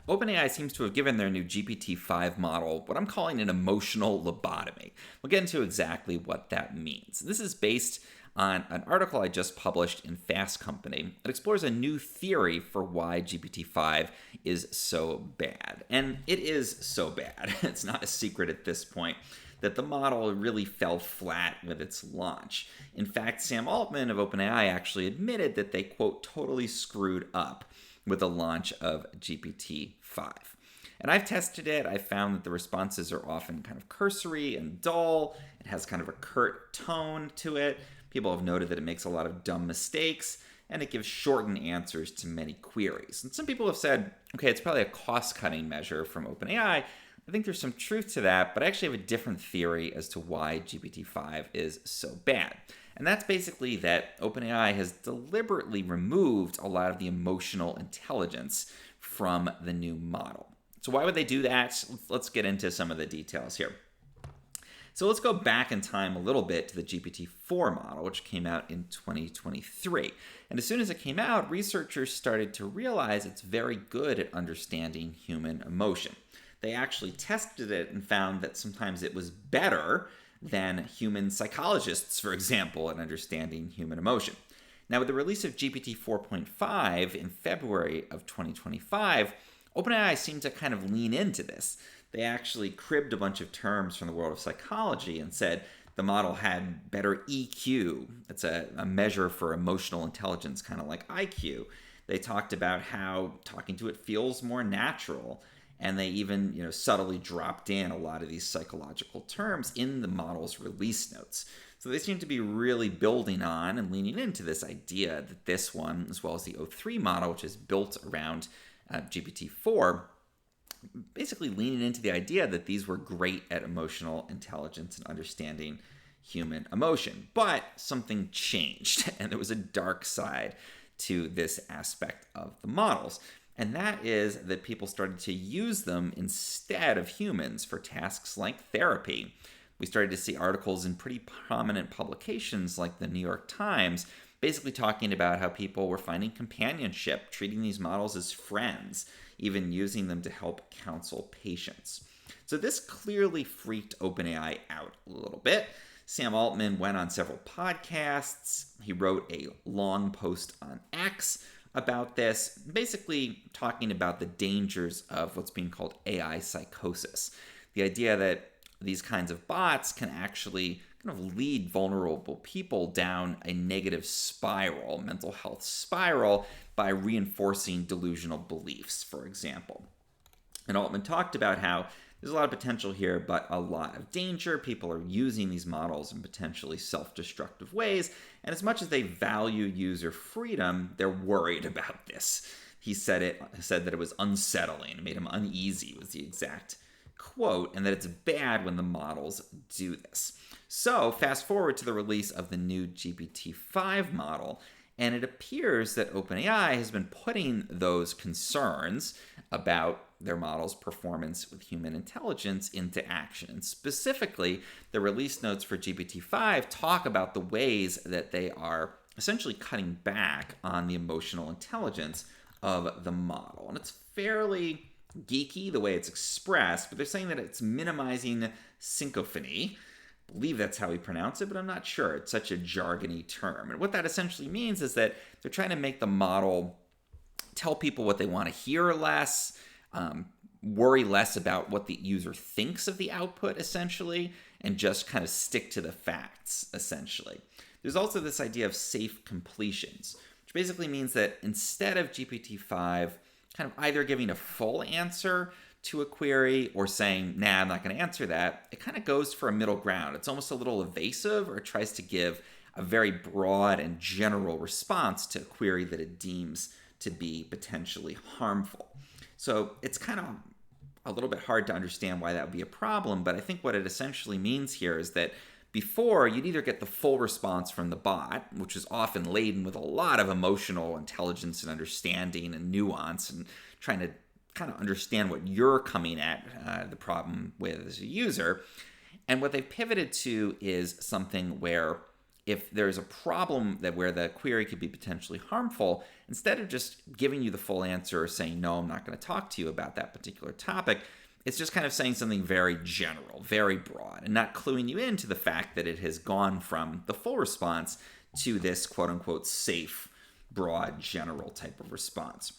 OpenAI seems to have given their new GPT-5 model what I'm calling an emotional lobotomy. We'll get into exactly what that means. This is based on an article I just published in Fast Company that explores a new theory for why GPT-5 is so bad. And it is so bad. It's not a secret at this point that the model really fell flat with its launch. In fact, Sam Altman of OpenAI actually admitted that they, quote, totally screwed up with the launch of GPT-5. And I've tested it. I found that the responses are often kind of cursory and dull. It has kind of a curt tone to it. People have noted that it makes a lot of dumb mistakes, and it gives shortened answers to many queries. And some people have said, okay, it's probably a cost-cutting measure from OpenAI. I think there's some truth to that, but I actually have a different theory as to why GPT-5 is so bad. And that's basically that OpenAI has deliberately removed a lot of the emotional intelligence from the new model. So why would they do that? Let's get into some of the details here. So let's go back in time a little bit to the GPT-4 model, which came out in 2023. And as soon as it came out, researchers started to realize it's very good at understanding human emotion. They actually tested it and found that sometimes it was better than human psychologists, for example, at understanding human emotion. Now, with the release of GPT 4.5 in February of 2025, OpenAI seemed to kind of lean into this. They actually cribbed a bunch of terms from the world of psychology and said the model had better EQ. It's a measure for emotional intelligence, kind of like IQ. They talked about how talking to it feels more natural. And they even, subtly dropped in a lot of these psychological terms in the model's release notes. So they seem to be really building on and leaning into this idea that this one, as well as the O3 model, which is built around GPT-4, basically leaning into the idea that these were great at emotional intelligence and understanding human emotion. But something changed, and there was a dark side to this aspect of the models. And that is that people started to use them instead of humans for tasks like therapy. We started to see articles in pretty prominent publications like the New York Times basically talking about how people were finding companionship, treating these models as friends, even using them to help counsel patients. So this clearly freaked OpenAI out a little bit. Sam Altman went on several podcasts. He wrote a long post on X about this, basically talking about the dangers of what's being called AI psychosis. The idea that these kinds of bots can actually kind of lead vulnerable people down a negative spiral, mental health spiral, by reinforcing delusional beliefs, for example. And Altman talked about how there's a lot of potential here, but a lot of danger. People are using these models in potentially self-destructive ways. And as much as they value user freedom, they're worried about this. He said that it was unsettling. It made him uneasy, was the exact quote, and that it's bad when the models do this. So fast forward to the release of the new GPT-5 model, and it appears that OpenAI has been putting those concerns about their model's performance with human intelligence into action. And specifically, the release notes for GPT-5 talk about the ways that they are essentially cutting back on the emotional intelligence of the model. And it's fairly geeky the way it's expressed, but they're saying that it's minimizing syncophancy. I believe that's how we pronounce it, but I'm not sure. It's such a jargony term. And what that essentially means is that they're trying to make the model tell people what they want to hear less, worry less about what the user thinks of the output, essentially, and just kind of stick to the facts, essentially. There's also this idea of safe completions, which basically means that instead of GPT-5 kind of either giving a full answer to a query or saying, nah, I'm not going to answer that, it kind of goes for a middle ground. It's almost a little evasive, or it tries to give a very broad and general response to a query that it deems to be potentially harmful. So it's kind of a little bit hard to understand why that would be a problem, but I think what it essentially means here is that before, you'd either get the full response from the bot, which is often laden with a lot of emotional intelligence and understanding and nuance and trying to kind of understand what you're coming at the problem with as a user. And what they've pivoted to is something where if there's a problem that where the query could be potentially harmful, instead of just giving you the full answer or saying, no, I'm not going to talk to you about that particular topic, it's just kind of saying something very general, very broad, and not cluing you into the fact that it has gone from the full response to this quote-unquote safe, broad, general type of response.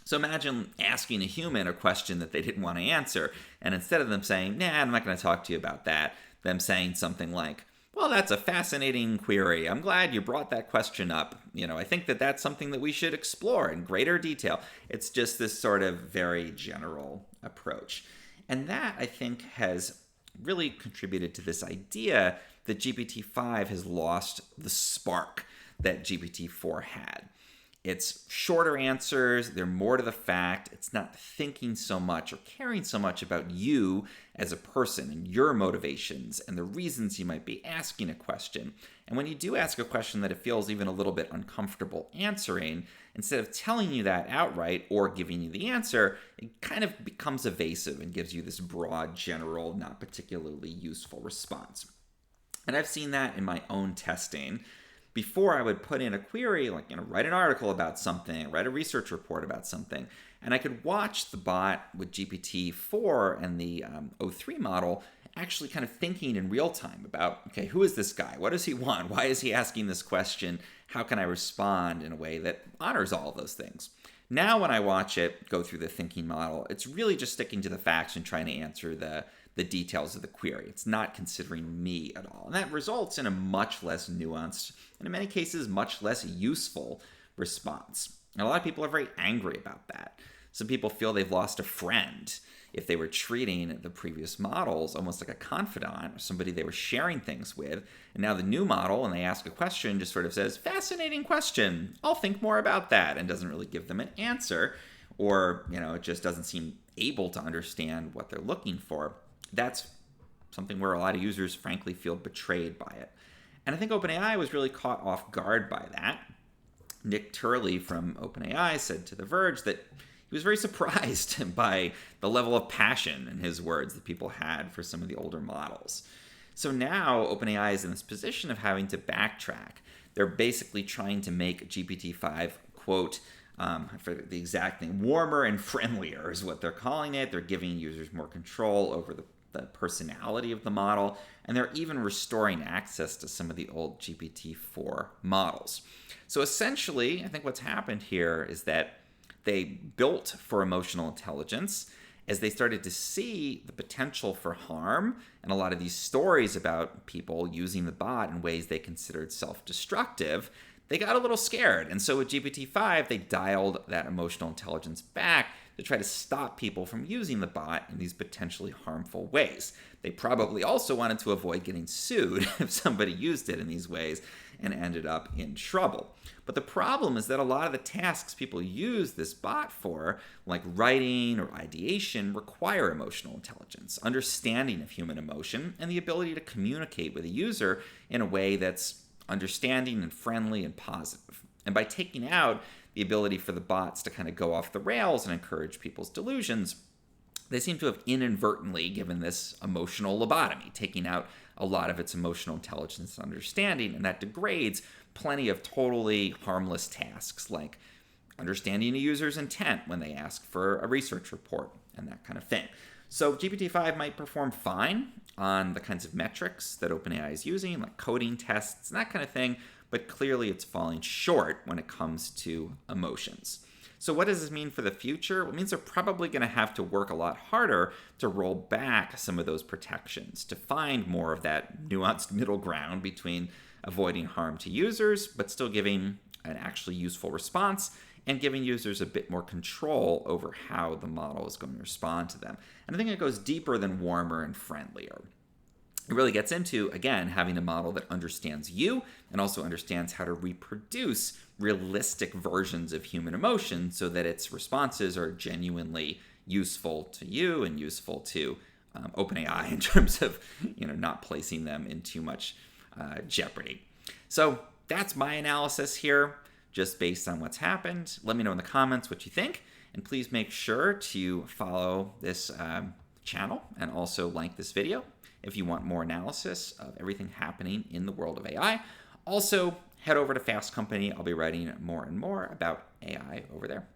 So imagine asking a human a question that they didn't want to answer, and instead of them saying, nah, I'm not going to talk to you about that, them saying something like, well, that's a fascinating query. I'm glad you brought that question up. I think that that's something that we should explore in greater detail. It's just this sort of very general approach. And that, I think, has really contributed to this idea that GPT-5 has lost the spark that GPT-4 had. It's shorter answers, they're more to the fact, it's not thinking so much or caring so much about you as a person and your motivations and the reasons you might be asking a question. And when you do ask a question that it feels even a little bit uncomfortable answering, instead of telling you that outright or giving you the answer, it kind of becomes evasive and gives you this broad, general, not particularly useful response. And I've seen that in my own testing. Before, I would put in a query, like, write an article about something, write a research report about something, and I could watch the bot with GPT-4 and the O3 model actually kind of thinking in real time about, okay, who is this guy? What does he want? Why is he asking this question? How can I respond in a way that honors all of those things? Now, when I watch it go through the thinking model, it's really just sticking to the facts and trying to answer the details of the query. It's not considering me at all. And that results in a much less nuanced, and in many cases, much less useful response. And a lot of people are very angry about that. Some people feel they've lost a friend if they were treating the previous models almost like a confidant or somebody they were sharing things with. And now the new model, when they ask a question, just sort of says, fascinating question, I'll think more about that, and doesn't really give them an answer, or, it just doesn't seem able to understand what they're looking for. That's something where a lot of users, frankly, feel betrayed by it. And I think OpenAI was really caught off guard by that. Nick Turley from OpenAI said to The Verge that he was very surprised by the level of passion, in his words, that people had for some of the older models. So now OpenAI is in this position of having to backtrack. They're basically trying to make GPT-5, quote, for the exact thing, warmer and friendlier is what they're calling it. They're giving users more control over the personality of the model, and they're even restoring access to some of the old GPT-4 models. So essentially, I think what's happened here is that they built for emotional intelligence. As they started to see the potential for harm and a lot of these stories about people using the bot in ways they considered self-destructive, they got a little scared. And so with GPT-5, they dialed that emotional intelligence back to try to stop people from using the bot in these potentially harmful ways. They probably also wanted to avoid getting sued if somebody used it in these ways and ended up in trouble. But the problem is that a lot of the tasks people use this bot for, like writing or ideation, require emotional intelligence, understanding of human emotion, and the ability to communicate with a user in a way that's understanding and friendly and positive. And by taking out the ability for the bots to kind of go off the rails and encourage people's delusions, they seem to have inadvertently given this emotional lobotomy, taking out a lot of its emotional intelligence and understanding, and that degrades plenty of totally harmless tasks like understanding a user's intent when they ask for a research report and that kind of thing. So GPT-5 might perform fine on the kinds of metrics that OpenAI is using, like coding tests and that kind of thing, but clearly it's falling short when it comes to emotions. So what does this mean for the future? Well, it means they're probably going to have to work a lot harder to roll back some of those protections, to find more of that nuanced middle ground between avoiding harm to users, but still giving an actually useful response and giving users a bit more control over how the model is going to respond to them. And I think it goes deeper than warmer and friendlier. It really gets into, again, having a model that understands you and also understands how to reproduce realistic versions of human emotion so that its responses are genuinely useful to you and useful to OpenAI in terms of not placing them in too much jeopardy. So that's my analysis here, just based on what's happened. Let me know in the comments what you think, and please make sure to follow this channel and also like this video if you want more analysis of everything happening in the world of AI. Also, head over to Fast Company. I'll be writing more and more about AI over there.